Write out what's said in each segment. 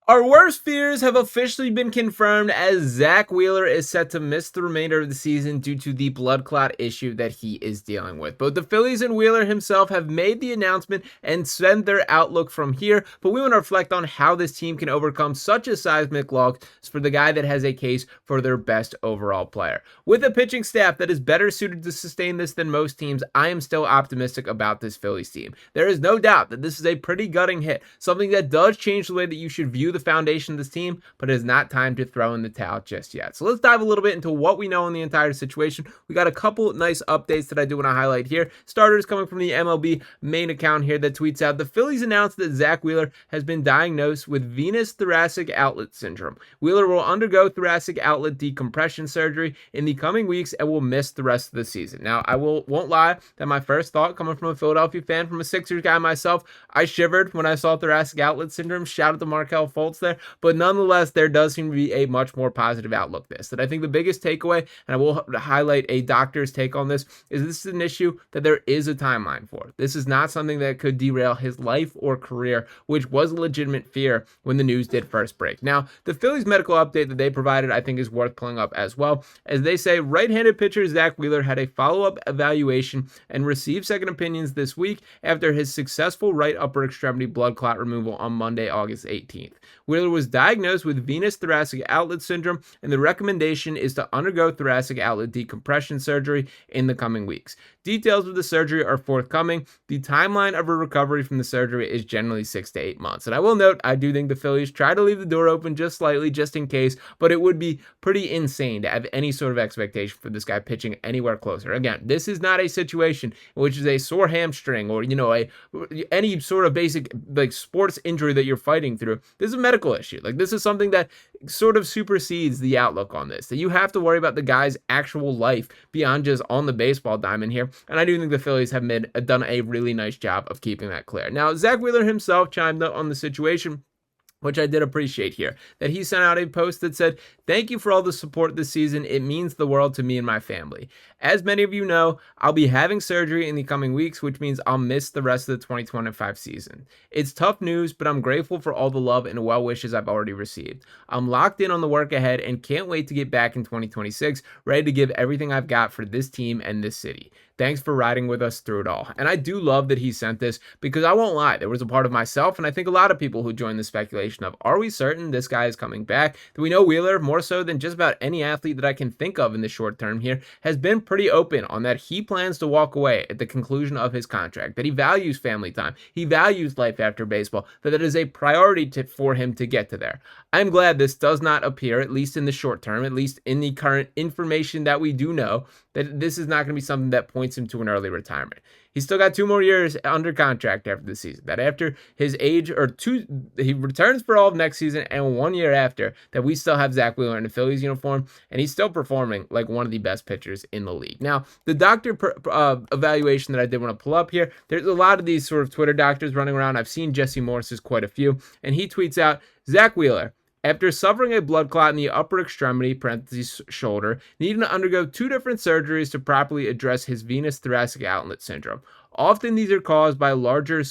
Our worst fears have officially been confirmed as Zack Wheeler is set to miss the remainder of the season due to the blood clot issue that he is dealing with. Both the Phillies and Wheeler himself have made the announcement and sent their outlook from here, but we want to reflect on how this team can overcome such a seismic loss for the guy that has a case for their best overall player. With a pitching staff that is better suited to sustain this than most teams, I am still optimistic about this Phillies team. There is no doubt that this is a pretty gutting hit, something that does change the way that you should view the foundation of this team, but it is not time to throw in the towel just yet. So let's dive a little bit into what we know in the entire situation. We got a couple nice updates that I do want to highlight here. Starters coming from the MLB main account here that tweets out, the Phillies announced that Zack Wheeler has been diagnosed with venous thoracic outlet syndrome. Wheeler will undergo thoracic outlet decompression surgery in the coming weeks and will miss the rest of the season. Now, I won't lie that my first thought, coming from a Philadelphia fan, from a Sixers guy myself, I shivered when I saw thoracic outlet syndrome. Shout out to Markelle Fultz there, but nonetheless, there does seem to be a much more positive outlook this. That I think the biggest takeaway, and I will highlight a doctor's take on this, is this is an issue that there is a timeline for. This is not something that could derail his life or career, which was a legitimate fear when the news did first break. Now, the Phillies medical update that they provided, I think, is worth pulling up as well, as they say right-handed pitcher Zack Wheeler had a follow-up evaluation and received second opinions this week after his successful right upper extremity blood clot removal on Monday, August 18th. Wheeler was diagnosed with venous thoracic outlet syndrome, and the recommendation is to undergo thoracic outlet decompression surgery in the coming weeks. Details of the surgery are forthcoming. The timeline of a recovery from the surgery is generally 6 to 8 months. And I will note, I do think the Phillies try to leave the door open just slightly, just in case, but it would be pretty insane to have any sort of expectation for this guy pitching anywhere closer. Again, this is not a situation in which is a sore hamstring or, any sort of basic like sports injury that you're fighting through. This is a medical issue. Like, this is something that sort of supersedes the outlook on this, that you have to worry about the guy's actual life beyond just on the baseball diamond here. And I do think the Phillies have done a really nice job of keeping that clear. Now, Zack Wheeler himself chimed up on the situation, which I did appreciate here, that he sent out a post that said, "Thank you for all the support this season. It means the world to me and my family. As many of you know, I'll be having surgery in the coming weeks, which means I'll miss the rest of the 2025 season. It's tough news, but I'm grateful for all the love and well wishes I've already received. I'm locked in on the work ahead and can't wait to get back in 2026, ready to give everything I've got for this team and this city. Thanks for riding with us through it all." And I do love that he sent this, because I won't lie, there was a part of myself, and I think a lot of people who joined the speculation of, are we certain this guy is coming back? Do we know Wheeler, more so than just about any athlete that I can think of in the short term here, has been pretty open on that he plans to walk away at the conclusion of his contract, that he values family time, he values life after baseball, that it is a priority for him to get to there. I'm glad this does not appear, at least in the short term, at least in the current information that we do know, that this is not going to be something that points him to an early retirement. He's still got 2 more years under contract after the season. That after his age, he returns for all of next season and 1 year after, that we still have Zack Wheeler in a Phillies uniform, and he's still performing like one of the best pitchers in the league. Now, the doctor evaluation that I did want to pull up here, there's a lot of these sort of Twitter doctors running around. I've seen Jesse Morris's quite a few, and he tweets out, "Zack Wheeler, after suffering a blood clot in the upper extremity, parentheses shoulder, needing to undergo 2 different surgeries to properly address his venous thoracic outlet syndrome. Often these are caused by large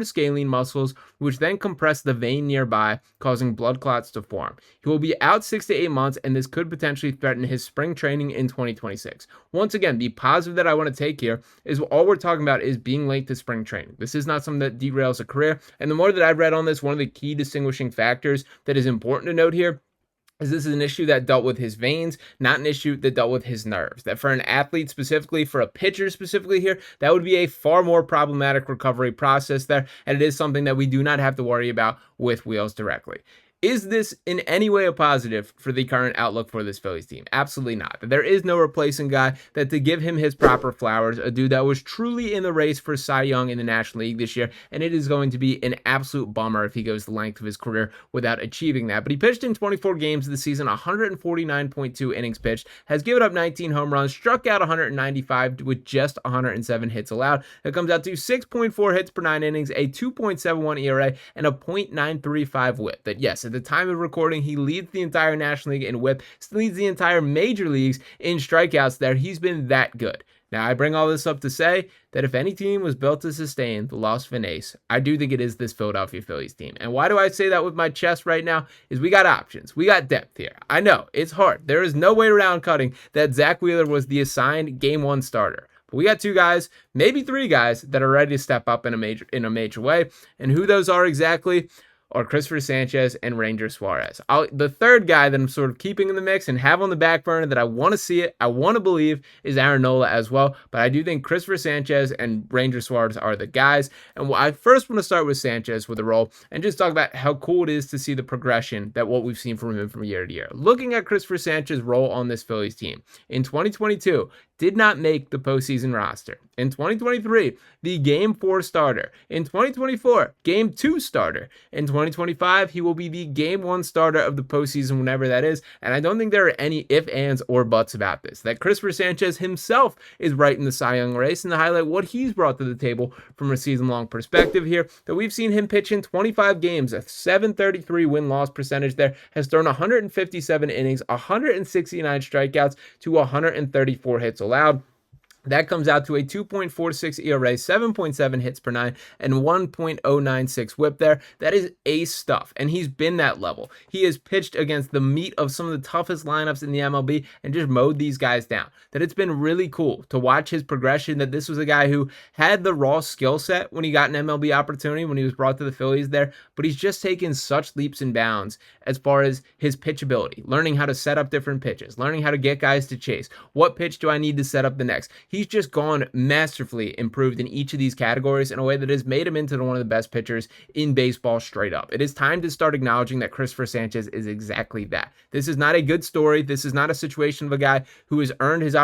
scalene muscles, which then compress the vein nearby, causing blood clots to form. He will be out 6 to 8 months, and this could potentially threaten his spring training in 2026. Once again, the positive that I want to take here is all we're talking about is being late to spring training. This is not something that derails a career. And the more that I've read on this, one of the key distinguishing factors that is important to note here is this is an issue that dealt with his veins, not an issue that dealt with his nerves. That for an athlete specifically, for a pitcher specifically here, that would be a far more problematic recovery process there, and it is something that we do not have to worry about with Wheels directly. Is this in any way a positive for the current outlook for this Phillies team? Absolutely not. There is no replacing guy that, to give him his proper flowers, a dude that was truly in the race for Cy Young in the National League this year, and it is going to be an absolute bummer if he goes the length of his career without achieving that. But he pitched in 24 games this season, 149.2 innings pitched, has given up 19 home runs, struck out 195 with just 107 hits allowed. That comes out to 6.4 hits per 9 innings, a 2.71 ERA, and a .935 whip. That, yes, at the time of recording, he leads the entire National League in whip, leads the entire major leagues in strikeouts there. He's been that good. Now, I bring all this up to say that if any team was built to sustain the loss of an ace, I do think it is this Philadelphia Phillies team. And why do I say that with my chest right now? Is we got options. We got depth here. I know, it's hard. There is no way around cutting that Zack Wheeler was the assigned game one starter. But we got two guys, maybe three guys, that are ready to step up in a major way. And who those are exactly are Christopher Sanchez and Ranger Suarez. The third guy that I'm sort of keeping in the mix and have on the back burner that I want to see it, I want to believe, is Aaron Nola as well. But I do think Christopher Sanchez and Ranger Suarez are the guys. And I first want to start with Sanchez with a role and just talk about how cool it is to see the progression that what we've seen from him from year to year. Looking at Christopher Sanchez's role on this Phillies team in 2022, did not make the postseason roster. In 2023, the Game 4 starter. In 2024, Game 2 starter. In 2025, he will be the Game 1 starter of the postseason, whenever that is. And I don't think there are any ifs, ands, or buts about this. That Christopher Sanchez himself is right in the Cy Young race, and to highlight what he's brought to the table from a season-long perspective here, that we've seen him pitch in 25 games, a 733 win-loss percentage there, has thrown 157 innings, 169 strikeouts to 134 hits allowed. That comes out to a 2.46 ERA, 7.7 hits per nine, and 1.096 whip there. That is ace stuff, and he's been that level. He has pitched against the meat of some of the toughest lineups in the MLB and just mowed these guys down. That it's been really cool to watch his progression, that this was a guy who had the raw skill set when he got an MLB opportunity, when he was brought to the Phillies there, but he's just taken such leaps and bounds as far as his pitchability, learning how to set up different pitches, learning how to get guys to chase. What pitch do I need to set up the next? He's just gone masterfully improved in each of these categories in a way that has made him into one of the best pitchers in baseball straight up. It is time to start acknowledging that Christopher Sanchez is exactly that. This is not a good story. This is not a situation of a guy who has earned his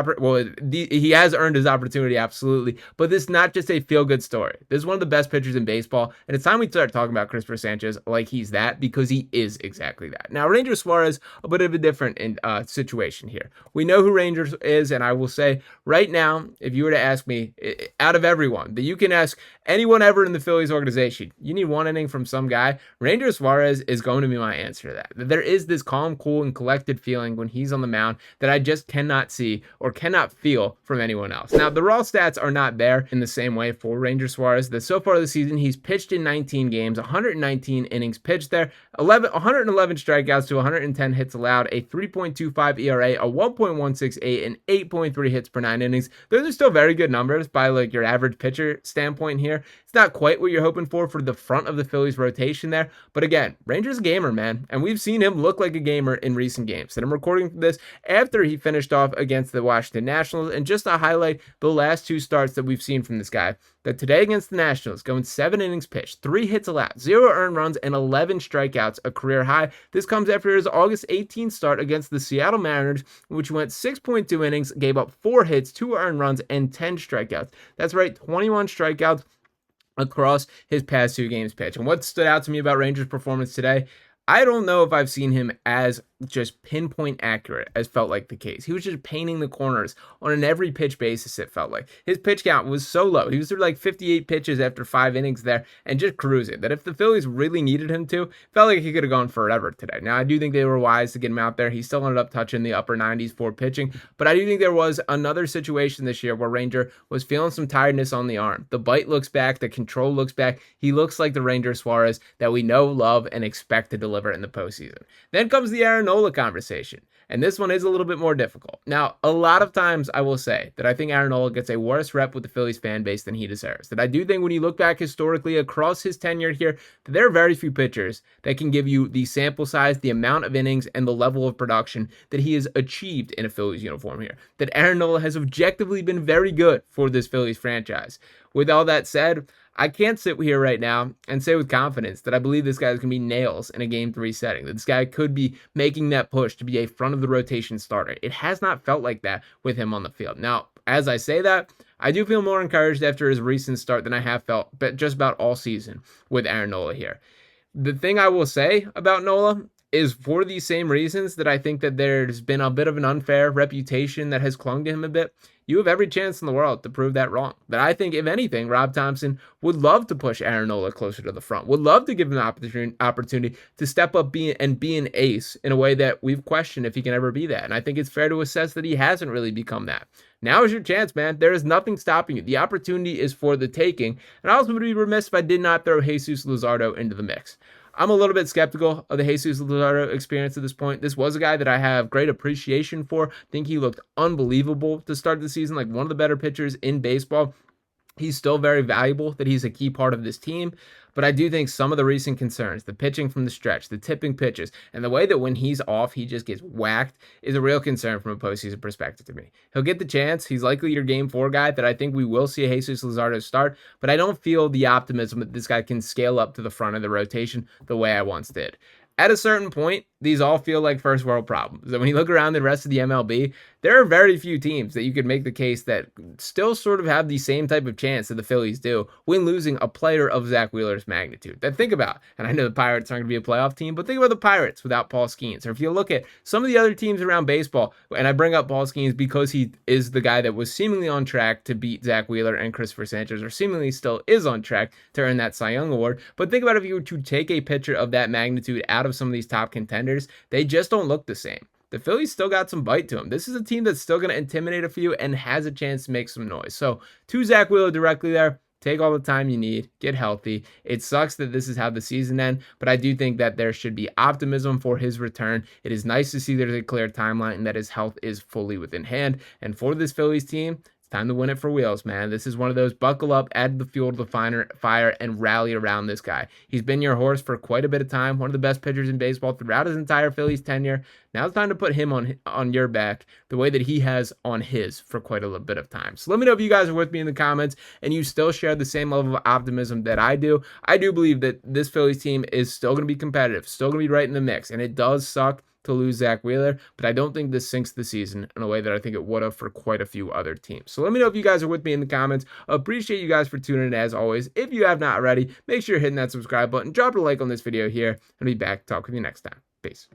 he has earned his opportunity, absolutely, but this is not just a feel-good story. This is one of the best pitchers in baseball, and it's time we start talking about Christopher Sanchez like he's that, because he is exactly that. Now, Ranger Suarez, a bit of a different situation here. We know who Ranger is, and I will say right now, if you were to ask me, out of everyone, that you can ask anyone ever in the Phillies organization, you need one inning from some guy, Ranger Suarez is going to be my answer to that. There is this calm, cool, and collected feeling when he's on the mound that I just cannot see or cannot feel from anyone else. Now, the raw stats are not there in the same way for Ranger Suarez. That so far this season, he's pitched in 19 games, 119 innings pitched there, 111 strikeouts to 110 hits allowed, a 3.25 ERA, a 1.168, and 8.3 hits per 9 innings. Those are still very good numbers by like your average pitcher standpoint here. It's not quite what you're hoping for the front of the Phillies rotation there. But again, Ranger's a gamer, man. And we've seen him look like a gamer in recent games. And I'm recording this after he finished off against the Washington Nationals. And just to highlight the last two starts that we've seen from this guy, that today against the Nationals, going 7 innings pitched, 3 hits allowed, 0 earned runs, and 11 strikeouts, a career high. This comes after his August 18th start against the Seattle Mariners, which went 6.2 innings, gave up 4 hits, 2 earned runs, and 10 strikeouts. That's right, 21 strikeouts across his past 2 games pitched. And what stood out to me about Rangers' performance today, I don't know if I've seen him as just pinpoint accurate as felt like the case. He was just painting the corners on an every pitch basis, it felt like. His pitch count was so low. He was through like 58 pitches after 5 innings there and just cruising. That if the Phillies really needed him to, felt like he could have gone forever today. Now, I do think they were wise to get him out there. He still ended up touching the upper 90s for pitching, but I do think there was another situation this year where Ranger was feeling some tiredness on the arm. The bite looks back, the control looks back. He looks like the Ranger Suarez that we know, love, and expect to deliver in the postseason. Then comes the Aaron Nola conversation, and this one is a little bit more difficult. Now, a lot of times I will say that I think Aaron Nola gets a worse rep with the Phillies fan base than he deserves. That I do think when you look back historically across his tenure here, that there are very few pitchers that can give you the sample size, the amount of innings, and the level of production that he has achieved in a Phillies uniform here. That Aaron Nola has objectively been very good for this Phillies franchise. With all that said, I can't sit here right now and say with confidence that I believe this guy is going to be nails in a Game 3 setting, that this guy could be making that push to be a front-of-the-rotation starter. It has not felt like that with him on the field. Now, as I say that, I do feel more encouraged after his recent start than I have felt but just about all season with Aaron Nola here. The thing I will say about Nola is for these same reasons that I think that there's been a bit of an unfair reputation that has clung to him a bit. you have every chance in the world to prove that wrong. But I think, if anything, Rob Thomson would love to push Aaron Nola closer to the front, would love to give him an opportunity to step up and be an ace in a way that we've questioned if he can ever be that. And I think it's fair to assess that he hasn't really become that. Now is your chance, man. There is nothing stopping you. The opportunity is for the taking. And I also would be remiss if I did not throw Jesus Luzardo into the mix. I'm a little bit skeptical of the Jesus Luzardo experience at this point. This was a guy that I have great appreciation for. I think he looked unbelievable to start the season, like one of the better pitchers in baseball. He's still very valuable, that he's a key part of this team. But I do think some of the recent concerns, the pitching from the stretch, the tipping pitches, and the way that when he's off, he just gets whacked, is a real concern from a postseason perspective to me. He'll get the chance. He's likely your game 4 guy that I think we will see Jesus Luzardo start, but I don't feel the optimism that this guy can scale up to the front of the rotation the way I once did. At a certain point, these all feel like first world problems. And when you look around the rest of the MLB, there are very few teams that you could make the case that still sort of have the same type of chance that the Phillies do when losing a player of Zack Wheeler's magnitude. That think about, and I know the Pirates aren't going to be a playoff team, but think about the Pirates without Paul Skeens. Or if you look at some of the other teams around baseball, and I bring up Paul Skeens because he is the guy that was seemingly on track to beat Zack Wheeler and Christopher Sanchez, or seemingly still is on track to earn that Cy Young Award. But think about if you were to take a pitcher of that magnitude out of some of these top contenders, they just don't look the same. The Phillies still got some bite to them. This is a team that's still going to intimidate a few and has a chance to make some noise. So to Zack Wheeler directly there, take all the time you need, get healthy. It sucks that this is how the season ends, but I do think that there should be optimism for his return. It is nice to see there's a clear timeline and that his health is fully within hand. And for this Phillies team, time to win it for Wheels, man. This is one of those buckle up, add the fuel to the fire, and rally around this guy. He's been your horse for quite a bit of time, one of the best pitchers in baseball throughout his entire Phillies tenure. Now it's time to put him on your back the way that he has on his for quite a little bit of time. So let me know if you guys are with me in the comments and you still share the same level of optimism that I do. I do believe that this Phillies team is still going to be competitive, still going to be right in the mix, and it does suck to lose Zack Wheeler, but I don't think this sinks the season in a way that I think it would have for quite a few other teams. So let me know if you guys are with me in the comments. I appreciate you guys for tuning in as always. If you have not already, make sure you're hitting that subscribe button, drop a like on this video here, and I'll be back to talk with you next time. Peace.